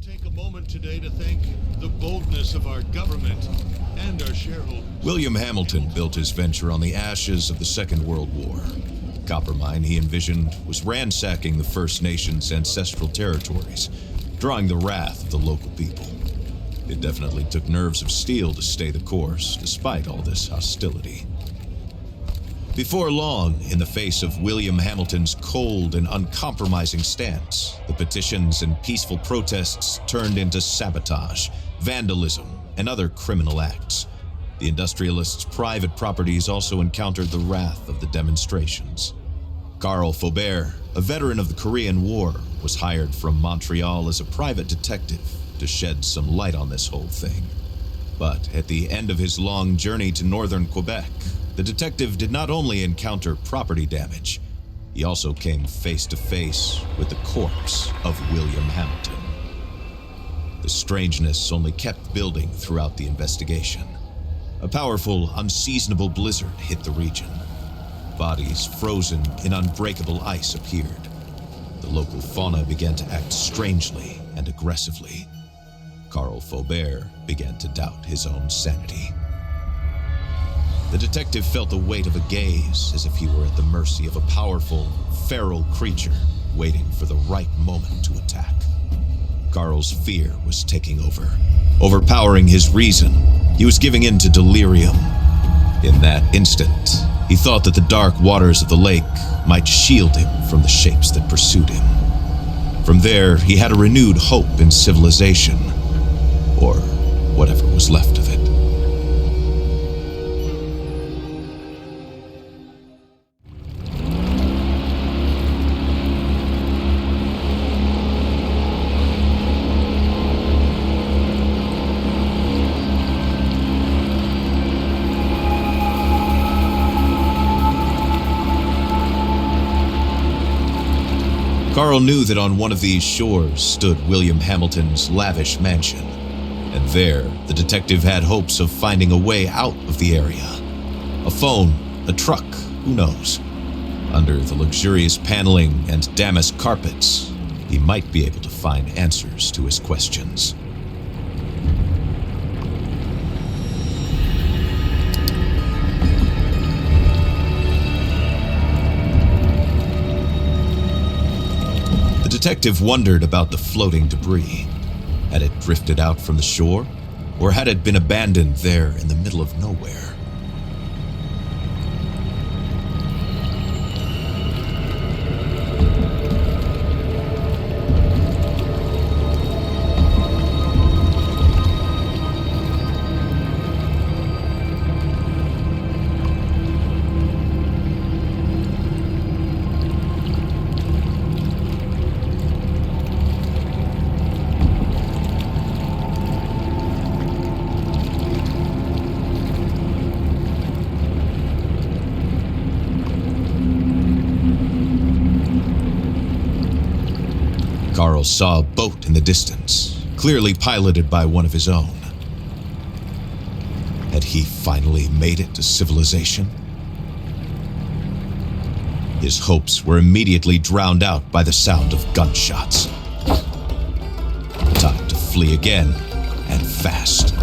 take a moment today to thank the boldness of our government and our shareholders. William Hamilton built his venture on the ashes of the Second World War. The copper mine he envisioned was ransacking the First Nations' ancestral territories, drawing the wrath of the local people. It definitely took nerves of steel to stay the course, despite all this hostility. Before long, in the face of William Hamilton's cold and uncompromising stance, the petitions and peaceful protests turned into sabotage, vandalism, and other criminal acts. The industrialists' private properties also encountered the wrath of the demonstrations. Carl Faubert, a veteran of the Korean War, was hired from Montreal as a private detective to shed some light on this whole thing. But at the end of his long journey to northern Quebec, the detective did not only encounter property damage, he also came face to face with the corpse of William Hamilton. The strangeness only kept building throughout the investigation. A powerful, unseasonable blizzard hit the region. Bodies frozen in unbreakable ice appeared. The local fauna began to act strangely and aggressively. Carl Faubert began to doubt his own sanity. The detective felt the weight of a gaze, as if he were at the mercy of a powerful, feral creature waiting for the right moment to attack. Carl's fear was taking over, overpowering his reason. He was giving in to delirium. In that instant, he thought that the dark waters of the lake might shield him from the shapes that pursued him. From there, he had a renewed hope in civilization, or whatever was left of it. Carl knew that on one of these shores stood William Hamilton's lavish mansion, and there the detective had hopes of finding a way out of the area. A phone, a truck, who knows? Under the luxurious paneling and damask carpets, he might be able to find answers to his questions. The detective wondered about the floating debris. Had it drifted out from the shore, or had it been abandoned there in the middle of nowhere? Carl saw a boat in the distance, clearly piloted by one of his own. Had he finally made it to civilization? His hopes were immediately drowned out by the sound of gunshots. Time to flee again, and fast.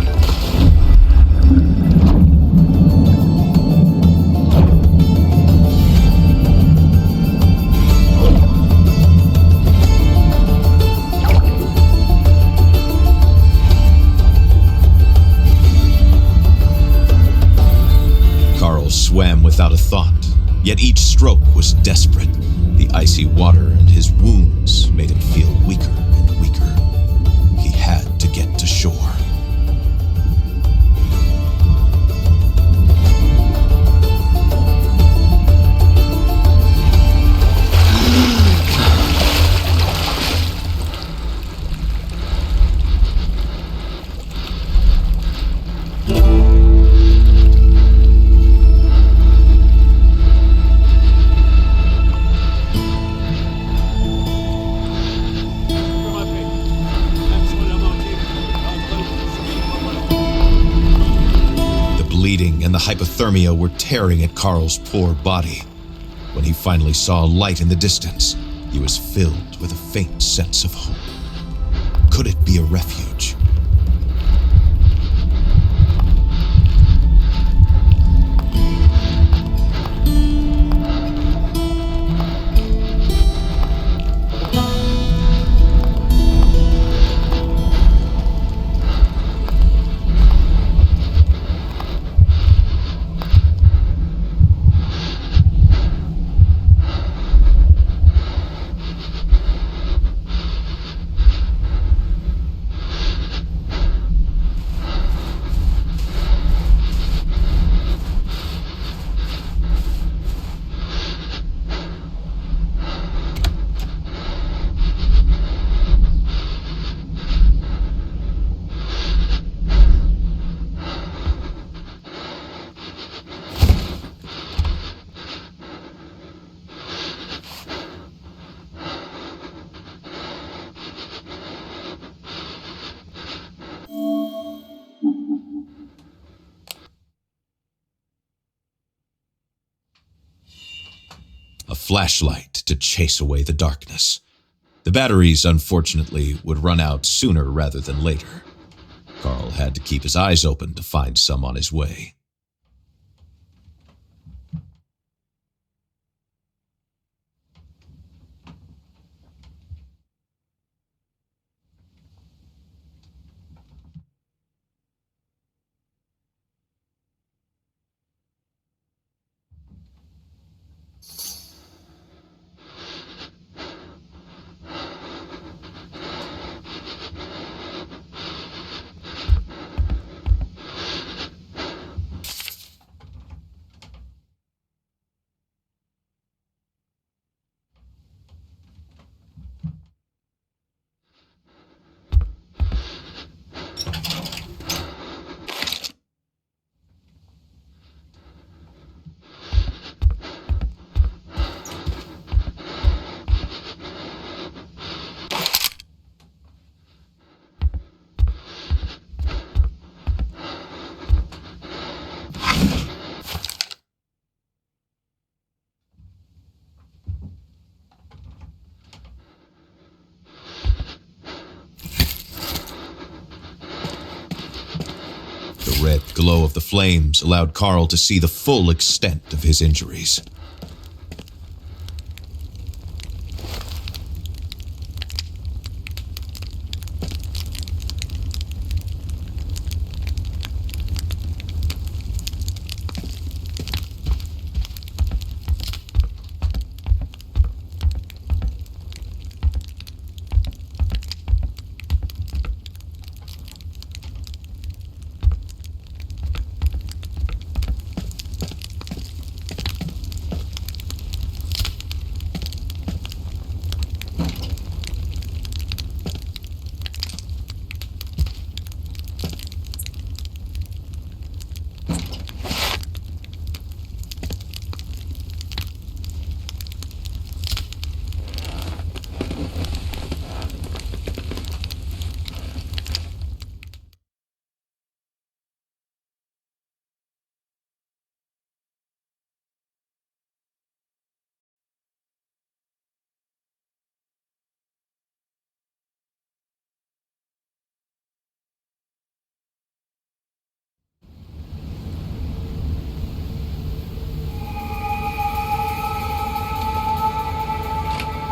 Swam without a thought, yet each stroke was desperate. The icy water and his wounds made him feel weaker and weaker. He had to get to shore. And the hypothermia were tearing at Carl's poor body. When he finally saw a light in the distance, he was filled with a faint sense of hope. could it be a refuge? A flashlight to chase away the darkness. The batteries, unfortunately, would run out sooner rather than later. Carl had to keep his eyes open to find some on his way. The red glow of the flames allowed Carl to see the full extent of his injuries.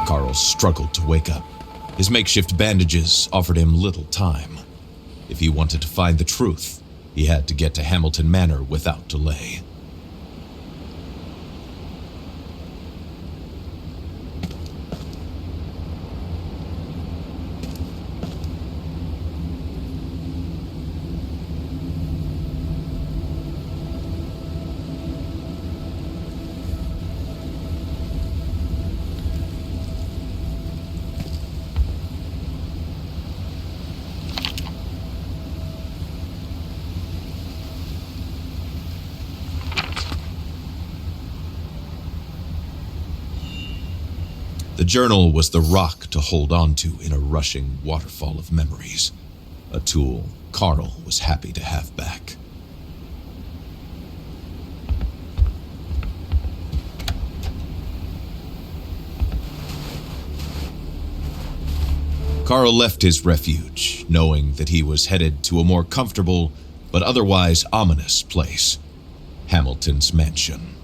Carl struggled to wake up. His makeshift bandages offered him little time. If he wanted to find the truth, he had to get to Hamilton Manor without delay. The journal was the rock to hold on to in a rushing waterfall of memories, a tool Carl was happy to have back. Carl left his refuge, knowing that he was headed to a more comfortable but otherwise ominous place, Hamilton's mansion.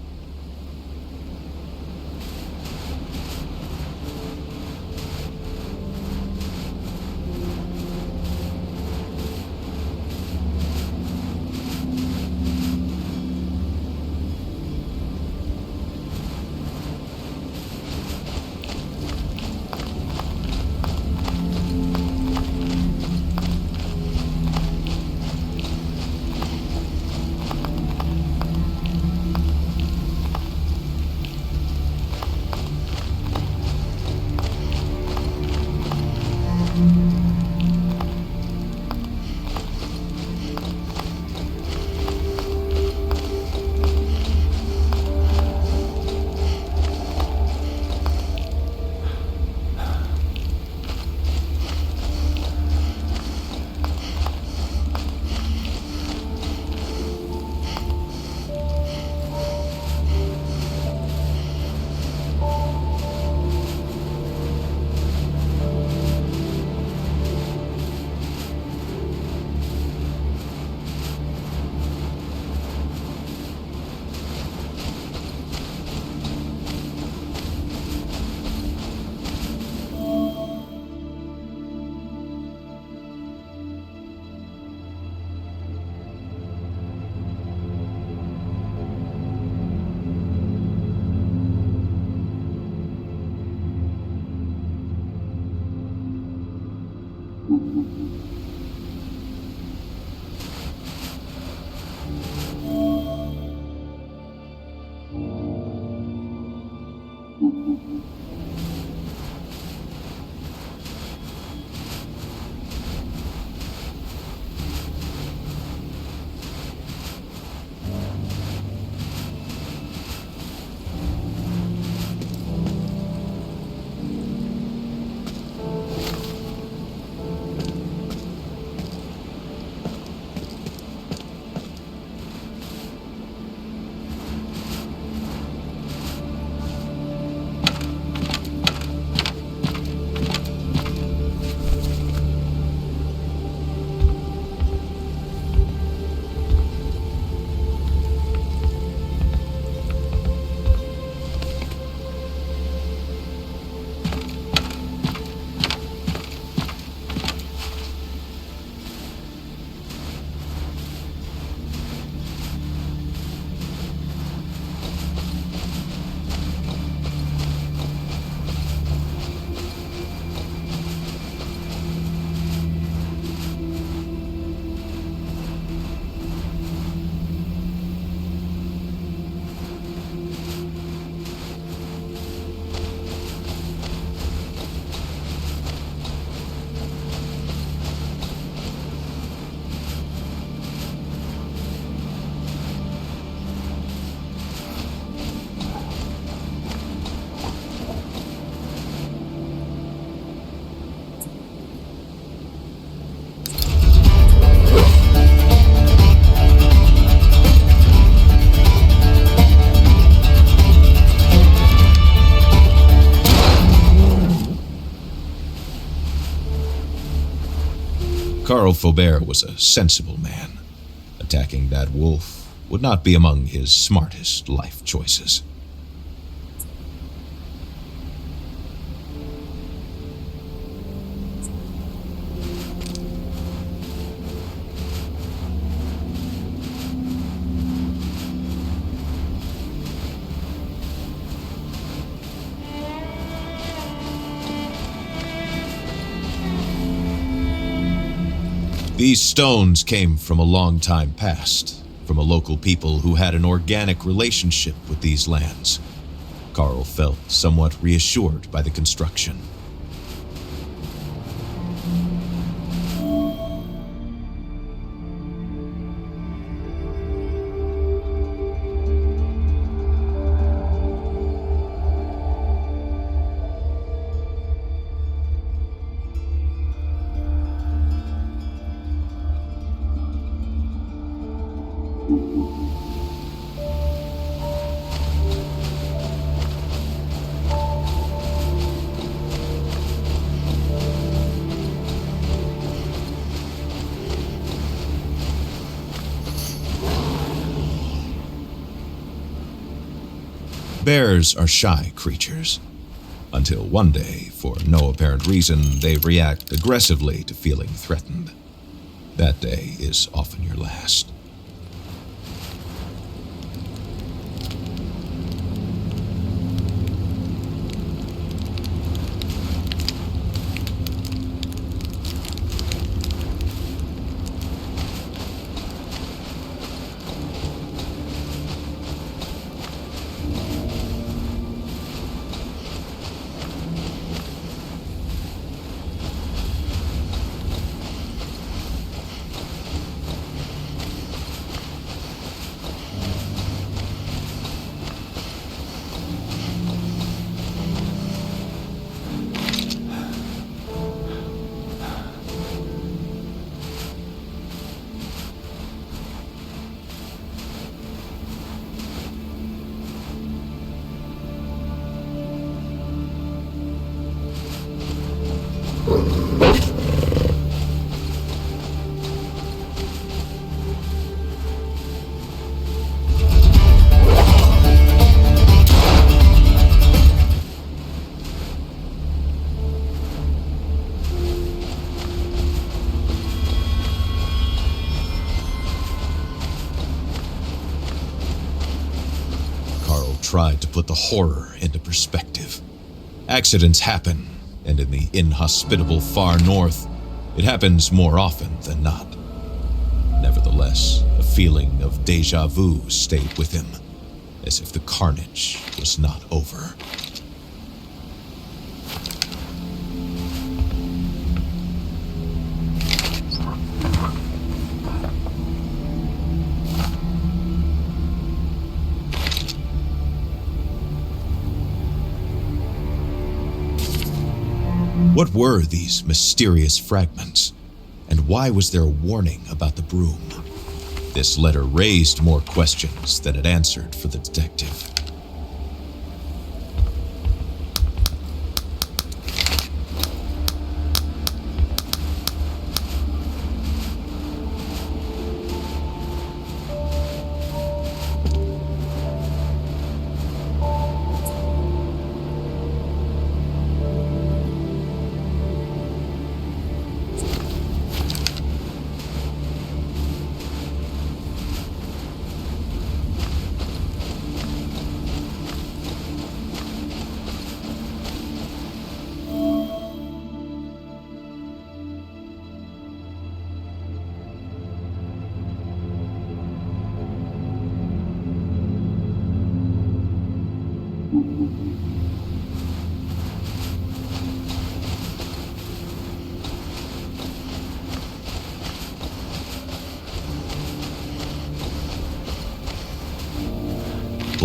Carl Faubert was a sensible man. Attacking that wolf would not be among his smartest life choices. These stones came from a long time past, from a local people who had an organic relationship with these lands. Carl felt somewhat reassured by the construction. Bears are shy creatures. Until one day, for no apparent reason, they react aggressively to feeling threatened. That day is often your last. Tried to put the horror into perspective. Accidents happen, and in the inhospitable far north, it happens more often than not. Nevertheless, a feeling of déjà vu stayed with him, as if the carnage was not over. What were these mysterious fragments? And why was there a warning about the brume? This letter raised more questions than it answered for the detective.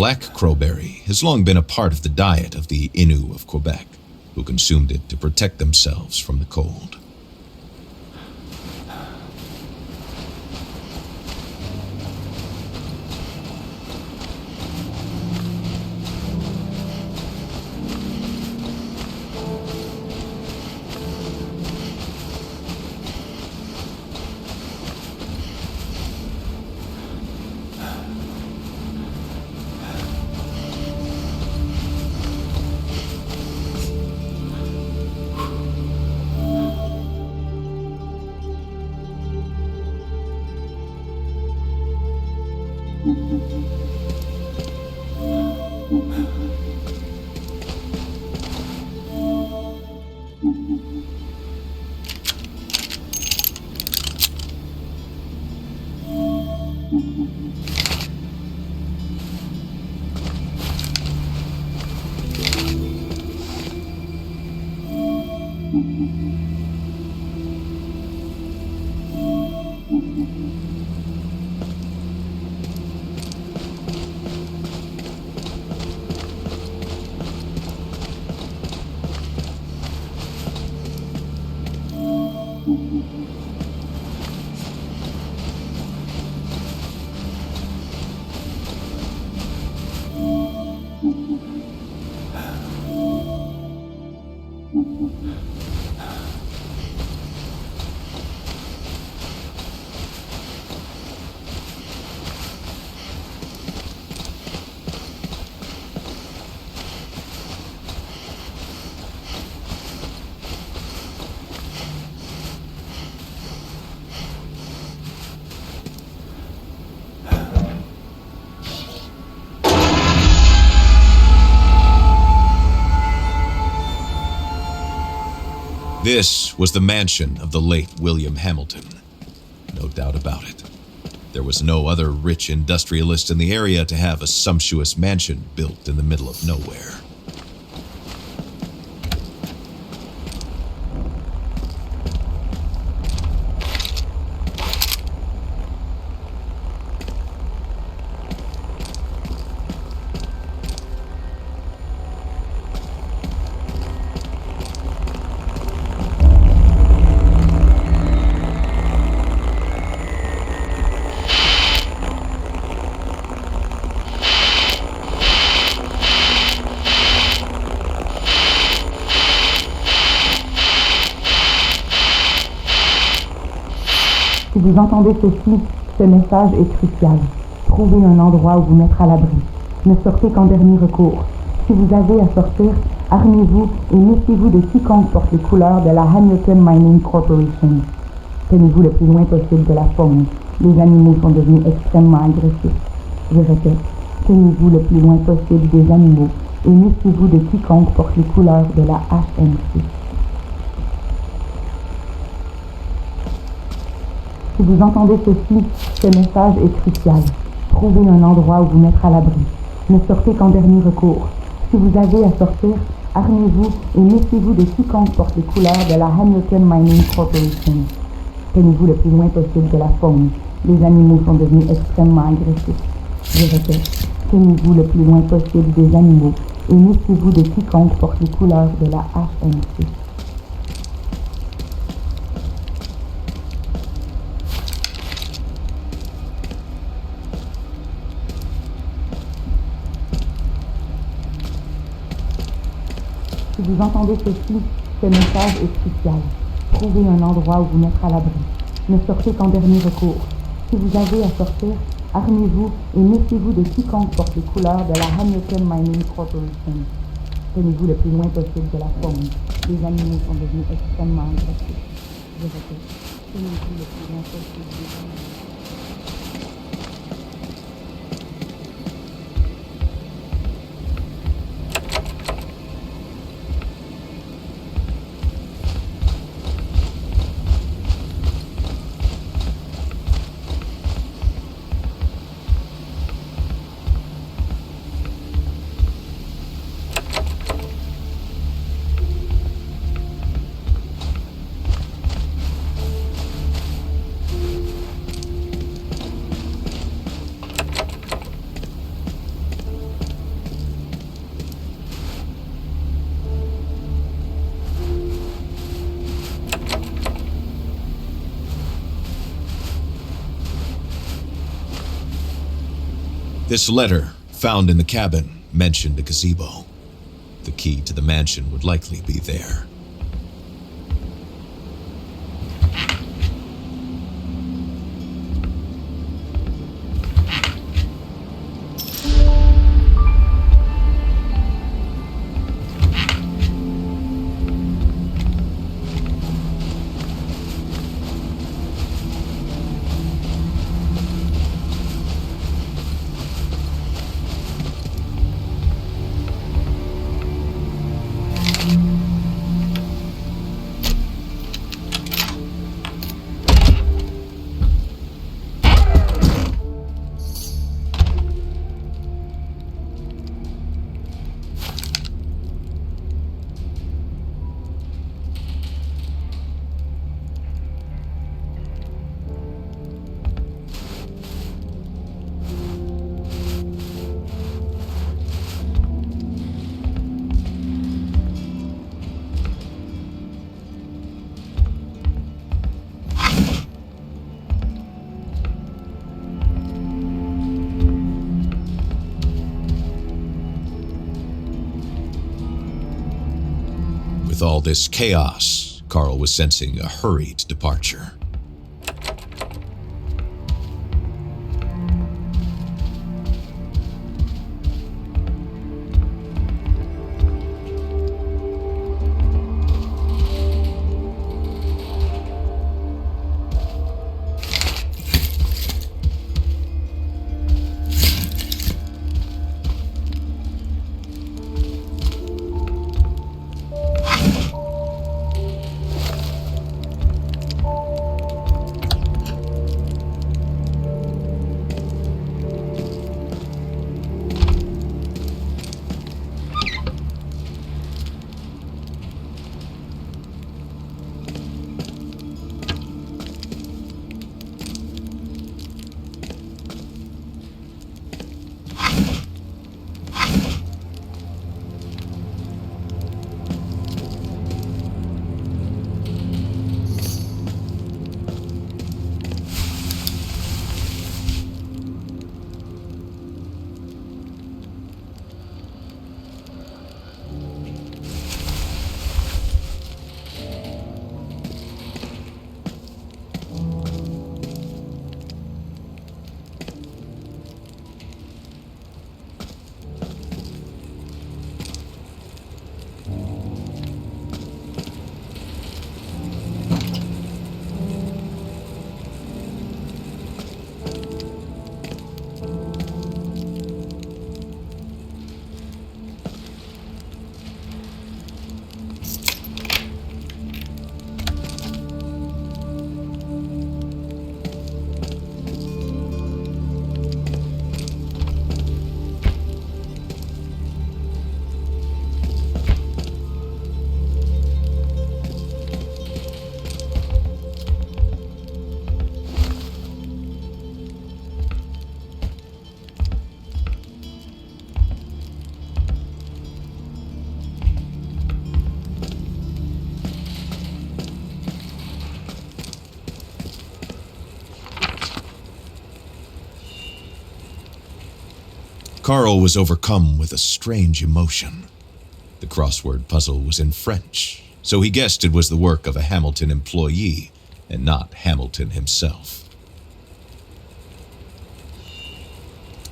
Black crowberry has long been a part of the diet of the Innu of Quebec, who consumed it to protect themselves from the cold. This was the mansion of the late William Hamilton. No doubt about it. There was no other rich industrialist in the area to have a sumptuous mansion built in the middle of nowhere. Si vous entendez ceci, ce message est crucial. Trouvez un endroit où vous mettre à l'abri. Ne sortez qu'en dernier recours. Si vous avez à sortir, armez-vous et méfiez-vous de quiconque porte les couleurs de la Hamilton Mining Corporation. Tenez-vous le plus loin possible de la faune. Les animaux sont devenus extrêmement agressifs. Je répète, tenez-vous le plus loin possible des animaux et méfiez-vous de quiconque porte les couleurs de la HMC. Si vous entendez ceci, ce message est crucial. Trouvez un endroit où vous mettre à l'abri. Ne sortez qu'en dernier recours. Si vous avez à sortir, armez-vous et méfiez-vous de quiconque porte les couleurs de la Hamilton Mining Corporation. Tenez-vous le plus loin possible de la faune. Les animaux sont devenus extrêmement agressifs. Je répète, tenez-vous le plus loin possible des animaux et méfiez-vous de quiconque porte les couleurs de la HMC. Si vous entendez ceci, ce message est crucial. Trouvez un endroit où vous mettre à l'abri. Ne sortez qu'en dernier recours. Si vous avez à sortir, armez-vous et méfiez-vous de quiconque porte les couleurs de la Hamilton Mining Corporation. Tenez-vous le plus loin possible de la faune. Les animaux sont devenus extrêmement agressifs. Je répète, tenez-vous le plus loin possible des animaux. This letter, found in the cabin, mentioned a gazebo. The key to the mansion would likely be there. With all this chaos, Carl was sensing a hurried departure. Carl was overcome with a strange emotion. The crossword puzzle was in French, so he guessed it was the work of a Hamilton employee and not Hamilton himself.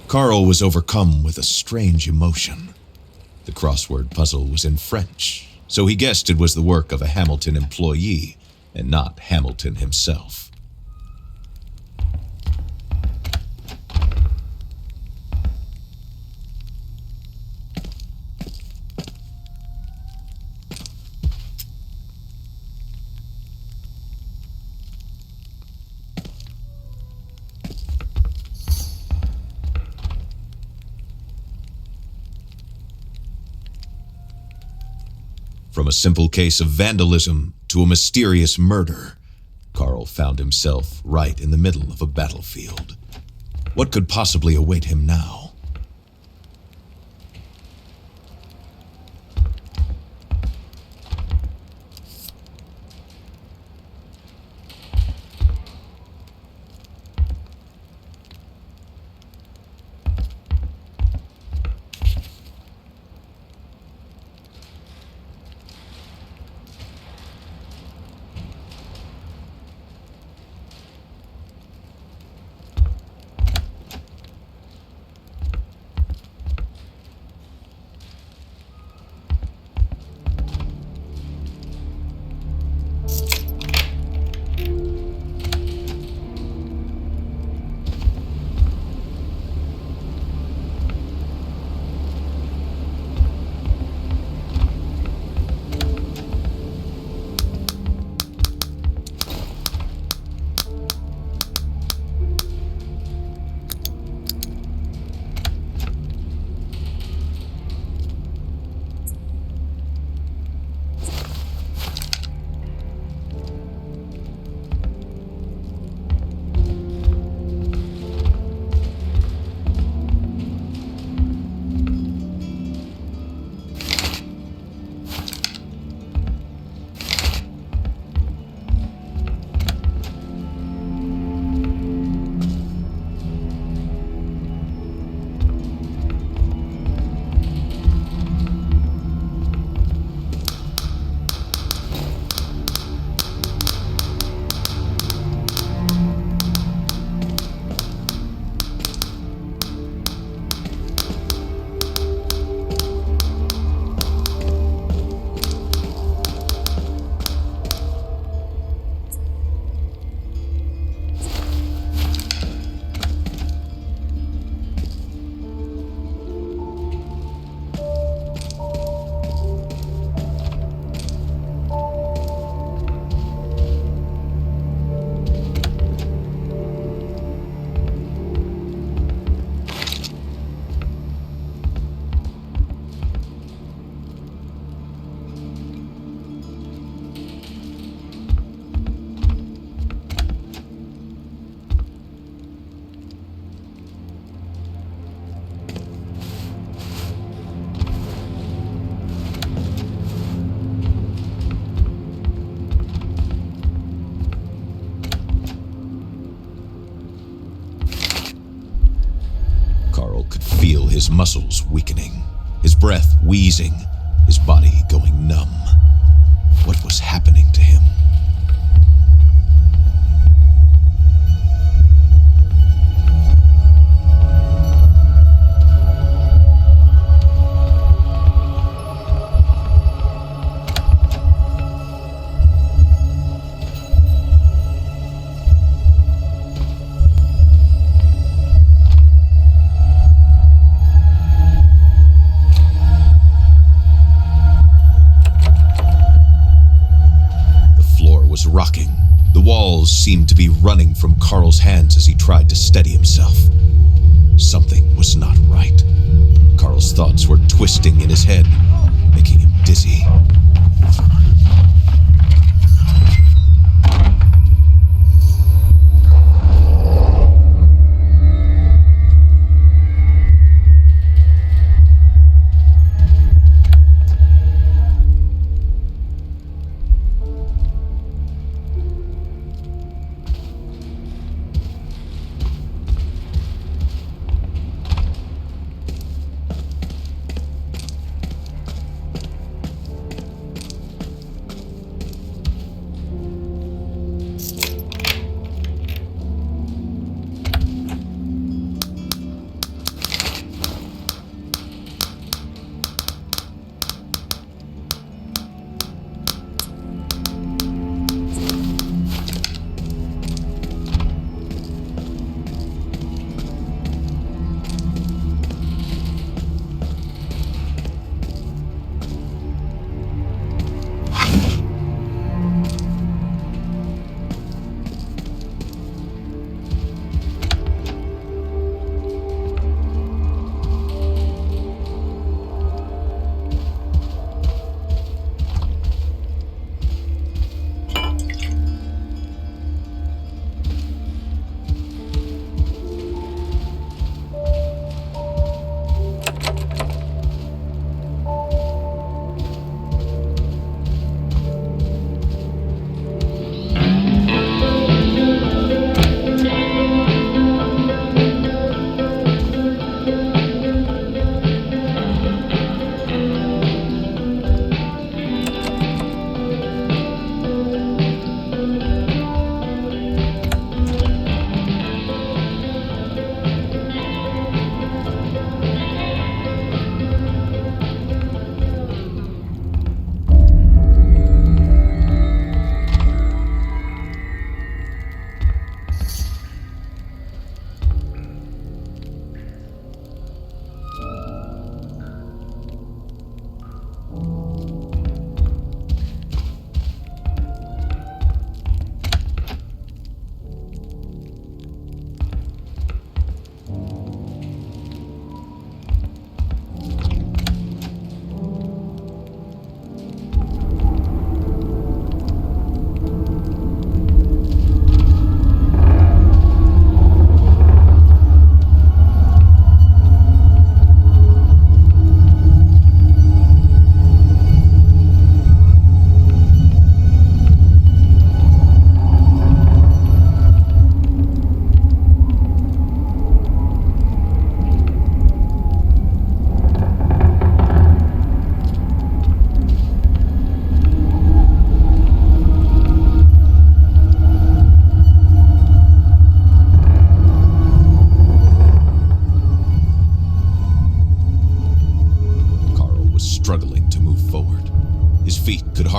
Carl was overcome with a strange emotion. The crossword puzzle was in French, so he guessed it was the work of a Hamilton employee and not Hamilton himself. From a simple case of vandalism to a mysterious murder, Carl found himself right in the middle of a battlefield. What could possibly await him now? His muscles weakening, his breath wheezing, his body going numb. What was happening to him? Rocking. The walls seemed to be running from Carl's hands as he tried to steady himself. Something was not right. Carl's thoughts were twisting in his head, making him dizzy.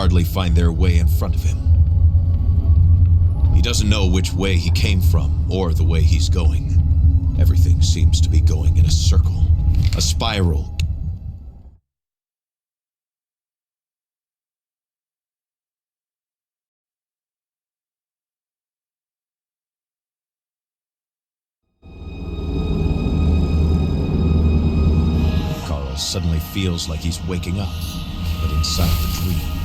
hardly find their way in front of him. He doesn't know which way he came from or the way he's going. Everything seems to be going in a circle, a spiral. Carl suddenly feels like he's waking up, but inside the dream.